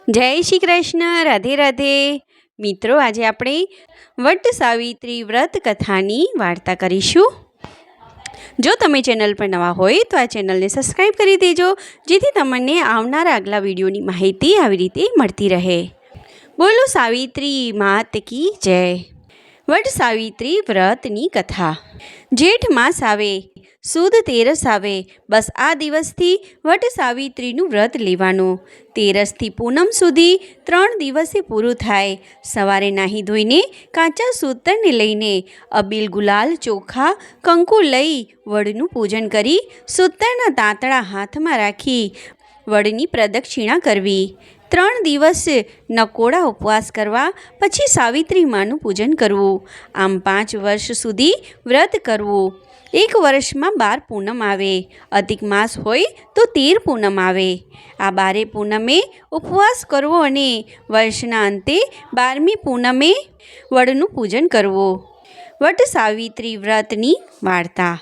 જય શ્રી કૃષ્ણ, રાધે રાધે. મિત્રો, આજે આપણે વટ સાવિત્રી વ્રત કથાની વાર્તા કરીશું. જો તમે ચેનલ પર નવા હોય તો આ ચેનલને સબસ્ક્રાઈબ કરી દેજો, જેથી તમને આવનારા આગલા વિડીયોની માહિતી આવી રીતે મળતી રહે. બોલો સાવિત્રી માત કી જય. વટ સાવિત્રી વ્રતની કથા. જેઠ માસ આવે, સુદ તેરસ આવે, બસ આ દિવસથી વટ સાવિત્રીનું વ્રત લેવાનું. તેરસથી પૂનમ સુધી 3 દિવસે પૂરું થાય. સવારે નાહી ધોઈને કાચા સૂતરને લઈને અબીલ ગુલાલ ચોખા કંકુ લઈ વડનું પૂજન કરી સૂતરના તાંતણા હાથમાં રાખી વડની પ્રદક્ષિણા કરવી. 3 દિવસ નકોડા ઉપવાસ કરવા, પછી સાવિત્રી માનું પૂજન કરવું. આમ 5 વર્ષ સુધી વ્રત કરવું. 1 વર્ષમાં 12 પૂનમ આવે. અધિક માસ હોય તો 13 પૂનમ આવે. આ 12 પૂનમે ઉપવાસ કરવો અને વર્ષના અંતે 12મી પૂનમે વડનું પૂજન કરવું. વટ સાવિત્રી વ્રતની વાર્તા.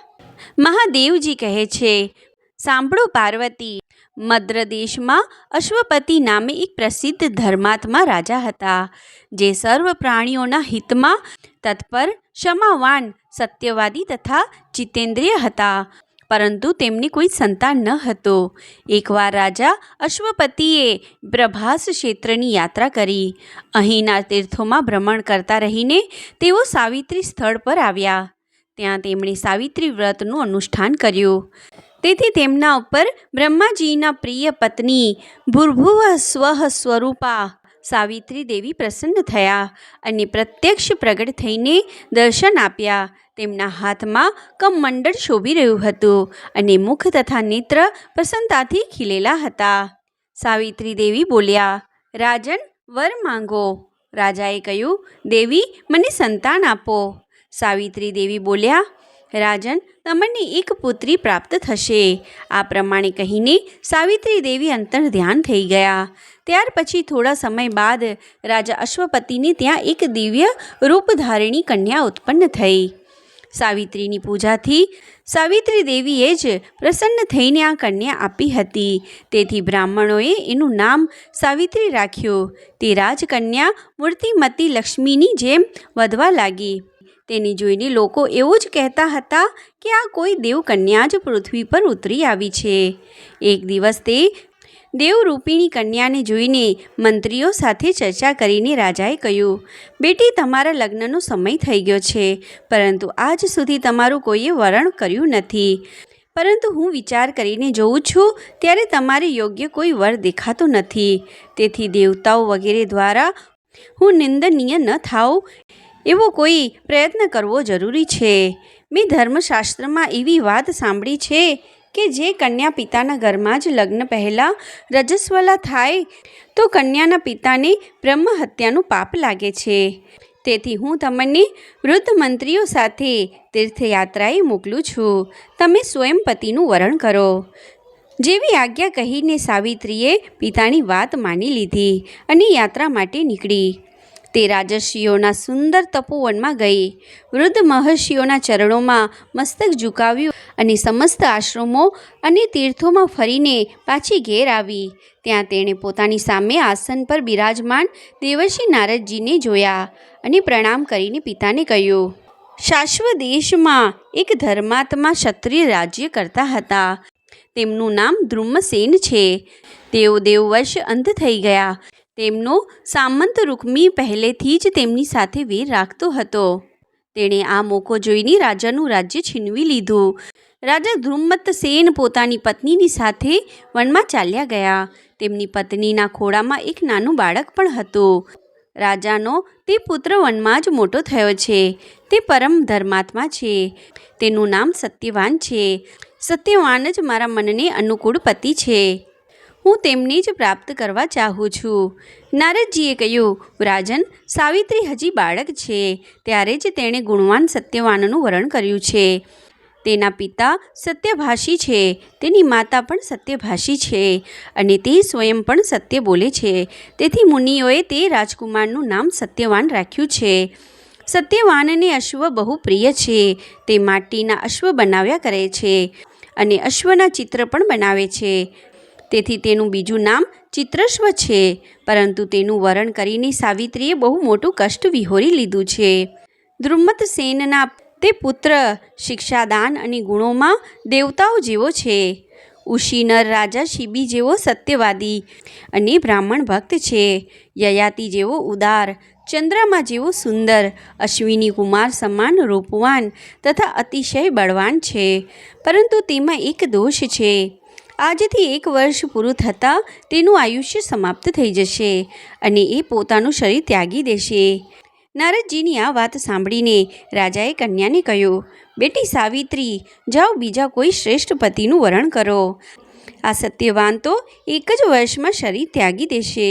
મહાદેવજી કહે છે, સાંભળો પાર્વતી. મદ્ર દેશમાં અશ્વપતિ નામે એક પ્રસિદ્ધ ધર્માત્મા રાજા હતા, જે સર્વ પ્રાણીઓના હિતમાં તત્પર, ક્ષમાવાન, સત્યવાદી તથા જીતેન્દ્રિય હતા. પરંતુ તેમને કોઈ સંતાન ન હતો. એકવાર રાજા અશ્વપતિએ પ્રભાસ ક્ષેત્રની યાત્રા કરી. અહીંના તીર્થોમાં ભ્રમણ કરતા રહીને તેઓ સાવિત્રી સ્થળ પર આવ્યા. ત્યાં તેમણે સાવિત્રી વ્રતનું અનુષ્ઠાન કર્યું. તેથી તેમના ઉપર બ્રહ્માજીના પ્રિય પત્ની ભૂર્ભુવ સ્વઃ સ્વરૂપા સાવિત્રી દેવી પ્રસન્ન થયા અને પ્રત્યક્ષ પ્રગટ થઈને દર્શન આપ્યા. તેમના હાથમાં કમંડળ શોભી રહ્યું હતું અને મુખ તથા નેત્ર પ્રસન્નતાથી ખીલેલા હતા. સાવિત્રી દેવી બોલ્યા, રાજન, વર માંગો. રાજાએ કહ્યું, દેવી, મને સંતાન આપો. સાવિત્રી દેવી બોલ્યા, રાજન, તમને એક પુત્રી પ્રાપ્ત થશે. આ પ્રમાણે કહીને સાવિત્રી દેવી અંતર ધ્યાન થઈ ગયા. ત્યાર પછી થોડા સમય બાદ રાજા અશ્વપતિને ત્યાં એક દિવ્ય રૂપધારિણી કન્યા ઉત્પન્ન થઈ. સાવિત્રીની પૂજાથી સાવિત્રી દેવીએ જ પ્રસન્ન થઈને આ કન્યા આપી હતી. તેથી બ્રાહ્મણોએ એનું નામ સાવિત્રી રાખ્યું. તે રાજકન્યા મૂર્તિમતી લક્ષ્મીની જેમ વધવા લાગી. તેને જોઈને લોકો એવું જ કહેતા હતા કે આ કોઈ દેવકન્યા જ પૃથ્વી પર ઉતરી આવી છે. એક દિવસ તે દેવરૂપિણી કન્યાને જોઈને મંત્રીઓ સાથે ચર્ચા કરીને રાજાએ કહ્યું, બેટી, તમારા લગ્નનો સમય થઈ ગયો છે, પરંતુ આજ સુધી તમારું કોઈએ વરણ કર્યું નથી. પરંતુ હું વિચાર કરીને જોઉં છું ત્યારે તમારે યોગ્ય કોઈ વર દેખાતો નથી. તેથી દેવતાઓ વગેરે દ્વારા હું નિંદનીય ન થાઉં એવો કોઈ પ્રયત્ન કરવો જરૂરી છે. મેં ધર્મશાસ્ત્રમાં એવી વાત સાંભળી છે કે જે કન્યા પિતાના ઘરમાં જ લગ્ન પહેલાં રજસ્વલા થાય તો કન્યાના પિતાને બ્રહ્મ હત્યાનું પાપ લાગે છે. તેથી હું તમને વૃદ્ધ મંત્રીઓ સાથે તીર્થયાત્રાએ મોકલું છું. તમે સ્વયં પતિનું વરણ કરો. જેવી આજ્ઞા કહીને સાવિત્રીએ પિતાની વાત માની લીધી અને યાત્રા માટે નીકળી. તે રાજર્ષિઓના સુંદર તપોવનમાં ગઈ. વૃદ્ધ મહર્ષિઓના ચરણોમાં મસ્તક ઝુકાવ્યું અને સમસ્ત આશ્રમો અને તીર્થોમાં ફરીને પાછી ઘેર આવી. ત્યાં તેણે પોતાની સામે આસન પર બિરાજમાન દેવર્ષિ નારદજીને જોયા અને પ્રણામ કરીને પિતાને કહ્યું, શાશ્વત દેશમાં એક ધર્માત્મા ક્ષત્રિય રાજ્ય કરતા હતા. તેમનું નામ ધ્રુમસેન છે. તેઓ દેવવશ અંધ થઈ ગયા. તેમનો સામંત રૂકમી પહેલેથી જ તેમની સાથે વેર રાખતો હતો. તેણે આ મોકો જોઈને રાજાનું રાજ્ય છીનવી લીધું. રાજા ધ્રુમતસેન પોતાની પત્નીની સાથે વનમાં ચાલ્યા ગયા. તેમની પત્નીના ખોળામાં એક નાનું બાળક પણ હતું. રાજાનો તે પુત્ર વનમાં જ મોટો થયો છે. તે પરમ ધર્માત્મા છે. તેનું નામ સત્યવાન છે. સત્યવાન જ મારા મનને અનુકૂળ પતિ છે. હું તેમને જ પ્રાપ્ત કરવા ચાહું છું. નારદજીએ કહ્યું, રાજન, સાવિત્રી હજી બાળક છે ત્યારે જ તેણે ગુણવાન સત્યવાનનું વરણ કર્યું છે. તેના પિતા સત્યભાષી છે, તેની માતા પણ સત્યભાષી છે અને તે સ્વયં પણ સત્ય બોલે છે. તેથી મુનિઓએ તે રાજકુમારનું નામ સત્યવાન રાખ્યું છે. સત્યવાનને અશ્વ બહુ પ્રિય છે. તે માટીના અશ્વ બનાવ્યા કરે છે અને અશ્વના ચિત્ર પણ બનાવે છે. તેથી તેનું બીજું નામ ચિત્રશ્વ છે. પરંતુ તેનું વરણ કરીને સાવિત્રીએ બહુ મોટું કષ્ટ વિહોરી લીધું છે. દ્રુમત્સેનના તે પુત્ર શિક્ષાદાન અને ગુણોમાં દેવતાઓ જેવો છે. ઉશીનર રાજા શિબી જેવો સત્યવાદી અને બ્રાહ્મણ ભક્ત છે. યયાતિ જેવો ઉદાર, ચંદ્રમા જેવો સુંદર, અશ્વિની કુમાર સમાન રૂપવાન તથા અતિશય બળવાન છે. પરંતુ તેમાં એક દોષ છે. આજથી 1 વર્ષ પૂરું થતાં તેનું આયુષ્ય સમાપ્ત થઈ જશે અને એ પોતાનું શરીર ત્યાગી દેશે. નારદજીની આ વાત સાંભળીને રાજાએ કન્યાને કહ્યું, બેટી સાવિત્રી, જાઓ બીજા કોઈ શ્રેષ્ઠ પતિનું વરણ કરો. આ સત્યવાન તો 1 જ વર્ષમાં શરીર ત્યાગી દેશે.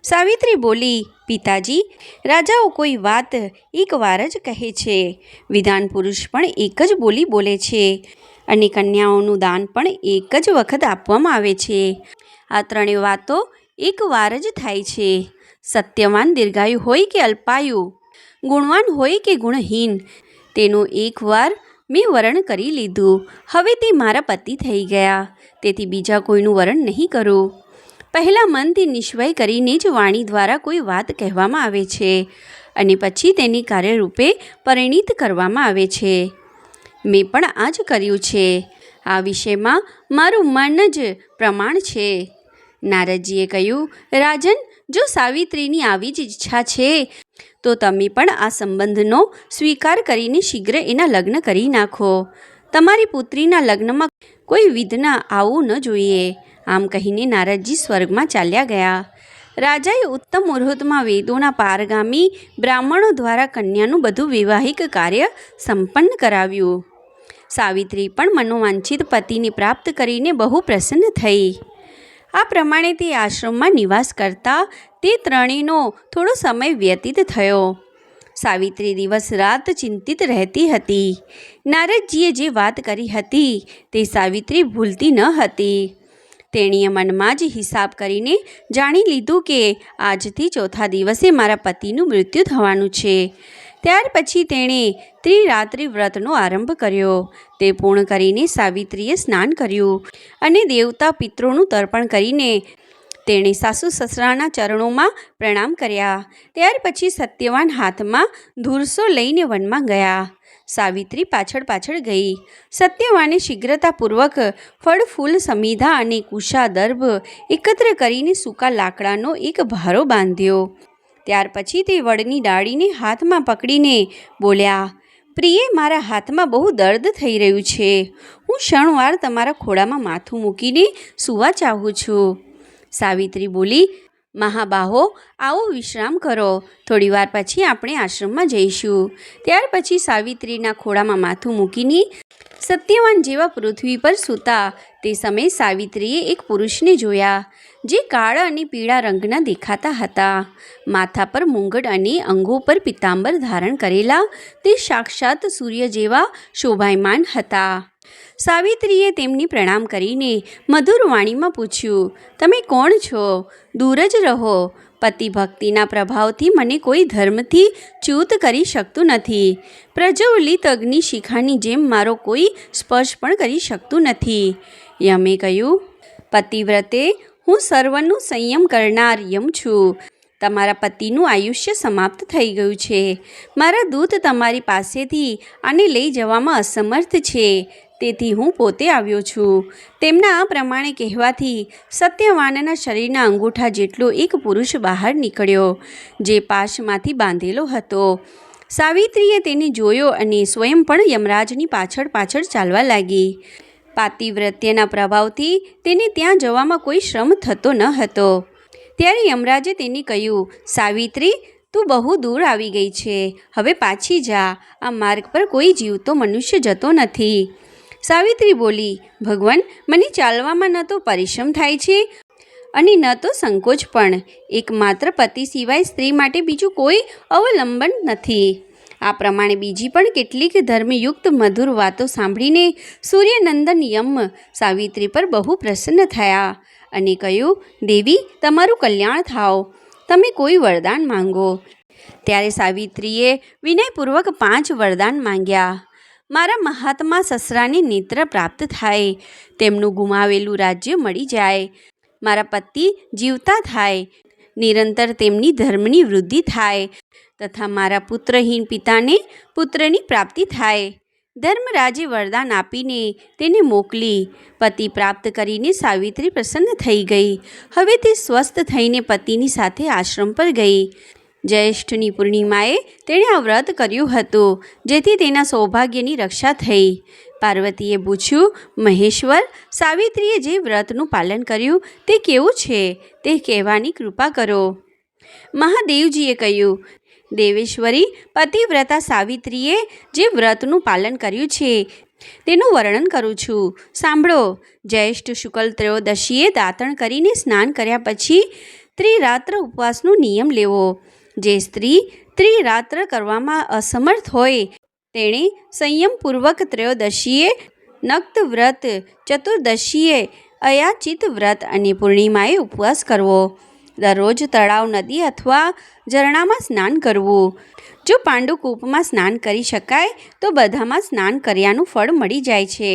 સાવિત્રી બોલી, પિતાજી, રાજાઓ કોઈ વાત 1 વાર જ કહે છે. વિદ્વાન પુરુષ પણ 1 જ બોલી બોલે છે અને કન્યાઓનું દાન પણ 1 જ વખત આપવામાં આવે છે. આ 3 વાતો 1 વાર જ થાય છે. સત્યવાન દીર્ઘાયુ હોય કે અલ્પાયુ, ગુણવાન હોય કે ગુણહીન, તેનું 1 વાર મેં વરણ કરી લીધું. હવે તે મારા પતિ થઈ ગયા, તેથી બીજા કોઈનું વરણ નહીં કરું. પહેલાં મનથી નિશ્ચય કરીને જ વાણી દ્વારા કોઈ વાત કહેવામાં આવે છે અને પછી તેની કાર્યરૂપે પરિણીત કરવામાં આવે છે. મેં પણ આ જ કર્યું છે. આ વિષયમાં મારું મન જ પ્રમાણ છે. નારદજીએ કહ્યું, રાજન, જો સાવિત્રીની આવી જ ઈચ્છા છે તો તમે પણ આ સંબંધનો સ્વીકાર કરીને શીઘ્ર એના લગ્ન કરી નાખો. તમારી પુત્રીના લગ્નમાં કોઈ વિઘ્ન આવવું ન જોઈએ. આમ કહીને નારદજી સ્વર્ગમાં ચાલ્યા ગયા. રાજાએ ઉત્તમ મુહૂર્તમાં વેદોના પારગામી બ્રાહ્મણો દ્વારા કન્યાનું બધું વૈવાહિક કાર્ય સંપન્ન કરાવ્યું. સાવિત્રી પણ મનોવાંછિત પતિને પ્રાપ્ત કરીને બહુ પ્રસન્ન થઈ. આ પ્રમાણે તે આશ્રમમાં નિવાસ કરતા તે ત્રણેયનો થોડો સમય વ્યતીત થયો. સાવિત્રી દિવસ રાત ચિંતિત રહેતી હતી. નારદજીએ જે વાત કરી હતી તે સાવિત્રી ભૂલતી ન હતી. તેણીએ મનમાં જ હિસાબ કરીને જાણી લીધું કે આજથી 4થા દિવસે મારા પતિનું મૃત્યુ થવાનું છે. ત્યાર પછી તેણે ત્રિરાત્રિ વ્રતનો આરંભ કર્યો. તે પૂર્ણ કરીને સાવિત્રીએ સ્નાન કર્યું અને દેવતા પિતૃનું તર્પણ કરીને તેણે સાસુ સસરાના ચરણોમાં પ્રણામ કર્યા. ત્યાર પછી સત્યવાન હાથમાં ધૂરસો લઈને વનમાં ગયા. સાવિત્રી પાછળ પાછળ ગઈ. સત્યવાને શીઘ્રતાપૂર્વક ફળ ફૂલ સમિધા અને કુશા દર્ભ એકત્ર કરીને સૂકા લાકડાનો એક ભારો બાંધ્યો. ત્યાર પછી તે વડની ડાળીને હાથમાં પકડીને બોલ્યા, પ્રિયે, મારા હાથમાં બહુ દર્દ થઈ રહ્યું છે. હું ક્ષણવાર તમારા ખોળામાં માથું મૂકીને સૂવા ચાહું છું. સાવિત્રી બોલી, મહાબાહો, આવો વિશ્રામ કરો. થોડીવાર પછી આપણે આશ્રમમાં જઈશું. ત્યાર પછી સાવિત્રીના ખોળામાં માથું મૂકીને સત્યવાન જેવા પૃથ્વી પર સૂતા તે સમયે સાવિત્રીએ એક પુરુષને જોયા, જે કાળા અને પીળા રંગના દેખાતા હતા. માથા પર મુંગટ અને અંગો પર પિતાંબર ધારણ કરેલા તે સાક્ષાત સૂર્ય જેવા શોભાયમાન હતા. સાવિત્રીએ તેમની પ્રણામ કરીને મધુર વાણીમાં પૂછ્યું, તમે કોણ છો? દૂર જ રહો. પતિ ભક્તિના પ્રભાવથી મને કોઈ ધર્મથી ચ્યુત કરી શકતું નથી. પ્રજ્વલિત અગ્નિ શિખાની જેમ મારો કોઈ સ્પર્શ પણ કરી શકતું નથી. યમે કહ્યું, પતિવ્રતે, હું સર્વનું સંયમ કરનાર યમ છું. તમારા પતિનું આયુષ્ય સમાપ્ત થઈ ગયું છે. મારા દૂત તમારી પાસેથી આને લઈ જવામાં અસમર્થ છે, તેથી હું પોતે આવ્યો છું. તેમના આ પ્રમાણે કહેવાથી સત્યવાનના શરીરના અંગૂઠા જેટલો એક પુરુષ બહાર નીકળ્યો, જે પાશમાંથી બાંધેલો હતો. સાવિત્રીએ તેને જોયો અને સ્વયં પણ યમરાજની પાછળ પાછળ ચાલવા લાગી. પાતિવ્રત્યના પ્રભાવથી તેને ત્યાં જવામાં કોઈ શ્રમ થતો ન હતો. ત્યારે યમરાજે તેને કહ્યું, સાવિત્રી, તું બહુ દૂર આવી ગઈ છે. હવે પાછી જા. આ માર્ગ પર કોઈ જીવતો મનુષ્ય જતો નથી. સાવિત્રી બોલી, ભગવાન, મને ચાલવામાં ન તો પરિશ્રમ થાય છે અને ન તો સંકોચ પણ. એકમાત્ર પતિ સિવાય સ્ત્રી માટે બીજું કોઈ અવલંબન નથી. આ પ્રમાણે બીજી પણ કેટલીક ધર્મયુક્ત મધુર વાતો સાંભળીને સૂર્યનંદન યમ સાવિત્રી પર બહુ પ્રસન્ન થયા અને કહ્યું, દેવી, તમારું કલ્યાણ થાઓ. તમે કોઈ વરદાન માંગો. ત્યારે સાવિત્રીએ વિનયપૂર્વક 5 વરદાન માંગ્યા. મારા મહાત્મા સસરાને નેત્ર પ્રાપ્ત થાય, તેમનું ગુમાવેલું રાજ્ય મળી જાય, મારા પતિ જીવતા થાય, નિરંતર તેમની ધર્મની વૃદ્ધિ થાય તથા મારા પુત્રહીન પિતાને પુત્રની પ્રાપ્તિ થાય. ધર્મરાજે વરદાન આપીને તેને મોકલી. પતિ પ્રાપ્ત કરીને સાવિત્રી પ્રસન્ન થઈ ગઈ. હવે તે સ્વસ્થ થઈને પતિની સાથે આશ્રમ પર ગઈ. જ્યેષ્ઠની પૂર્ણિમાએ તેણે આ વ્રત કર્યું હતું, જેથી તેના સૌભાગ્યની રક્ષા થઈ. પાર્વતીએ પૂછ્યું, મહેશ્વર, સાવિત્રીએ જે વ્રતનું પાલન કર્યું તે કેવું છે તે કહેવાની કૃપા કરો. મહાદેવજીએ કહ્યું, દેવેશ્વરી, પતિવ્રતા સાવિત્રીએ જે વ્રતનું પાલન કર્યું છે તેનું વર્ણન કરું છું, સાંભળો. જ્યેષ્ઠ શુક્લ ત્રયોદશીએ દાંતણ કરીને સ્નાન કર્યા પછી ત્રિરાત્ર ઉપવાસનો નિયમ લેવો. જે સ્ત્રી ત્રિરાત્ર કરવામાં અસમર્થ હોય તેણે સંયમપૂર્વક ત્રયોદશીએ નક્ત વ્રત, ચતુર્દશીએ અયાચિત વ્રત અને પૂર્ણિમાએ ઉપવાસ કરવો. દરરોજ તળાવ, નદી અથવા ઝરણામાં સ્નાન કરવું. જો પાંડુકૂપમાં સ્નાન કરી શકાય તો બધામાં સ્નાન કર્યાનું ફળ મળી જાય છે.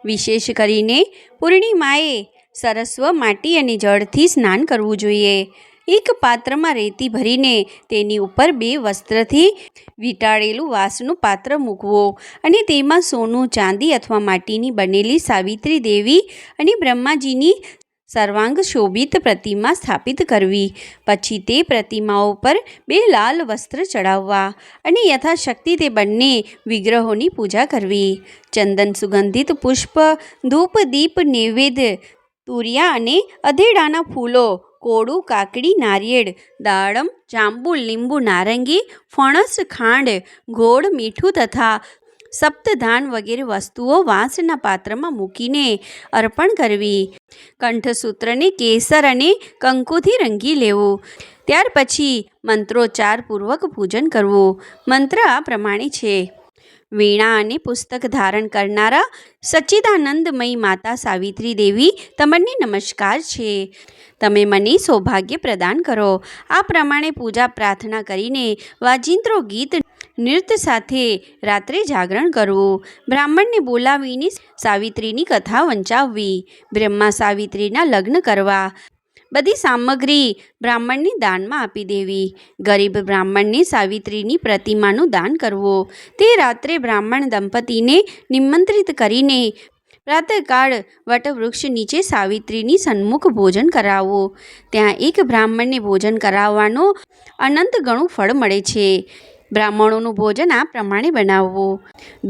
વિશેષ કરીને પૂર્ણિમાએ સરસ્વ, માટી અને જળથી સ્નાન કરવું જોઈએ. એક પાત્રમાં રેતી ભરીને તેની ઉપર 2 વસ્ત્રથી વીંટાળેલું વાંસનું પાત્ર મૂકવું અને તેમાં સોનું, ચાંદી અથવા માટીની બનેલી સાવિત્રી દેવી અને બ્રહ્માજીની સર્વાંગ શોભિત પ્રતિમા સ્થાપિત કરવી. પછી તે પ્રતિમાઓ પર 2 લાલ વસ્ત્ર ચડાવવા અને યથાશક્તિ તે બંને વિગ્રહોની પૂજા કરવી. ચંદન, સુગંધિત પુષ્પ, ધૂપ, દીપ, નૈવેદ્ય, તુરિયા અને અધેડાના ફૂલો, કોળું, કાકડી, નારિયેળ, દાડમ, જાંબુ, લીંબુ, નારંગી, ફણસ, ખાંડ, ગોળ, મીઠું તથા સપ્તધાન વગેરે વસ્તુઓ વાંસના પાત્રમાં મૂકીને અર્પણ કરવી. કંઠસૂત્રને કેસર અને કંકુથી રંગી લેવું. ત્યાર પછી મંત્રોચ્ચારપૂર્વક પૂજન કરવું. મંત્ર આ પ્રમાણે છે: વીણા અને પુસ્તક ધારણ કરનારા સચ્ચિદાનંદમયી માતા સાવિત્રી દેવી, તમને નમસ્કાર છે. તમે મને સૌભાગ્ય પ્રદાન કરો. આ પ્રમાણે પૂજા પ્રાર્થના કરીને વાજિંત્રો, ગીત, નૃત્ય સાથે રાત્રે જાગરણ કરવું. બ્રાહ્મણને બોલાવીને સાવિત્રીની કથા વંચાવવી. બ્રહ્મા સાવિત્રીના લગ્ન કરવા. બધી સામગ્રી બ્રાહ્મણને દાનમાં આપી દેવી. ગરીબ બ્રાહ્મણને સાવિત્રીની પ્રતિમાનું દાન કરવું. તે રાત્રે બ્રાહ્મણ દંપતીને નિમંત્રિત કરીને પ્રાતઃકાળ વટવૃક્ષ નીચે સાવિત્રીની સન્મુખ ભોજન કરાવવું. ત્યાં એક બ્રાહ્મણને ભોજન કરાવવાનો અનંત ગણું ફળ મળે છે. બ્રાહ્મણોનું ભોજન આ પ્રમાણે બનાવવું: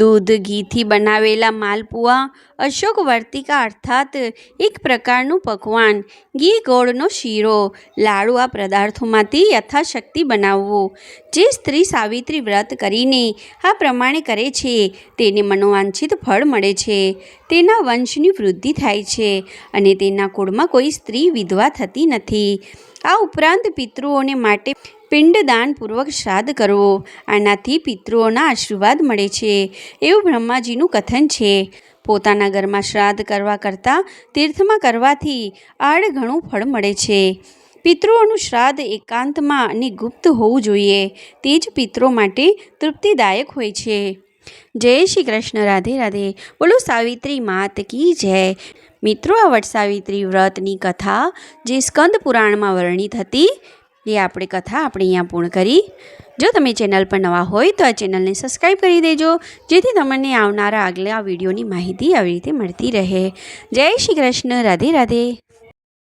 દૂધ, ઘીથી બનાવેલા માલપુઆ, અશોક વર્તિકા અર્થાત એક પ્રકારનું પકવાન, ઘી ગોળનો શીરો, લાડુ આ પદાર્થોમાંથી યથાશક્તિ બનાવવું. જે સ્ત્રી સાવિત્રી વ્રત કરીને આ પ્રમાણે કરે છે તેને મનોવાંછિત ફળ મળે છે. તેના વંશની વૃદ્ધિ થાય છે અને તેના કુળમાં કોઈ સ્ત્રી વિધવા થતી નથી. આ ઉપરાંત પિતૃઓને માટે પિંડદાનપૂર્વક શ્રાદ્ધ કરવો. આનાથી પિતૃઓના આશીર્વાદ મળે છે એવું બ્રહ્માજીનું કથન છે. પોતાના ઘરમાં શ્રાદ્ધ કરવા કરતાં તીર્થમાં કરવાથી આડ ઘણું ફળ મળે છે. પિતૃઓનું શ્રાદ્ધ એકાંતમાં અને ગુપ્ત હોવું જોઈએ. તે જ પિતૃઓ માટે તૃપ્તિદાયક હોય છે. જય શ્રી કૃષ્ણ. રાધે રાધે. બોલો સાવિત્રી માત કી જય. મિત્રો, આ વટસાવિત્રી વ્રતની કથા જે સ્કંદ પુરાણમાં વર્ણિત હતી એ કથા આપણે અહીંયા પૂર્ણ કરી. જો તમે ચેનલ પર નવા હોય તો આ ચેનલને સબસ્ક્રાઈબ કરી દેજો, જેથી તમને આવનારા આગલા વિડીયોની માહિતી આવી રીતે મળતી રહે. જય શ્રી કૃષ્ણ. રાધે રાધે.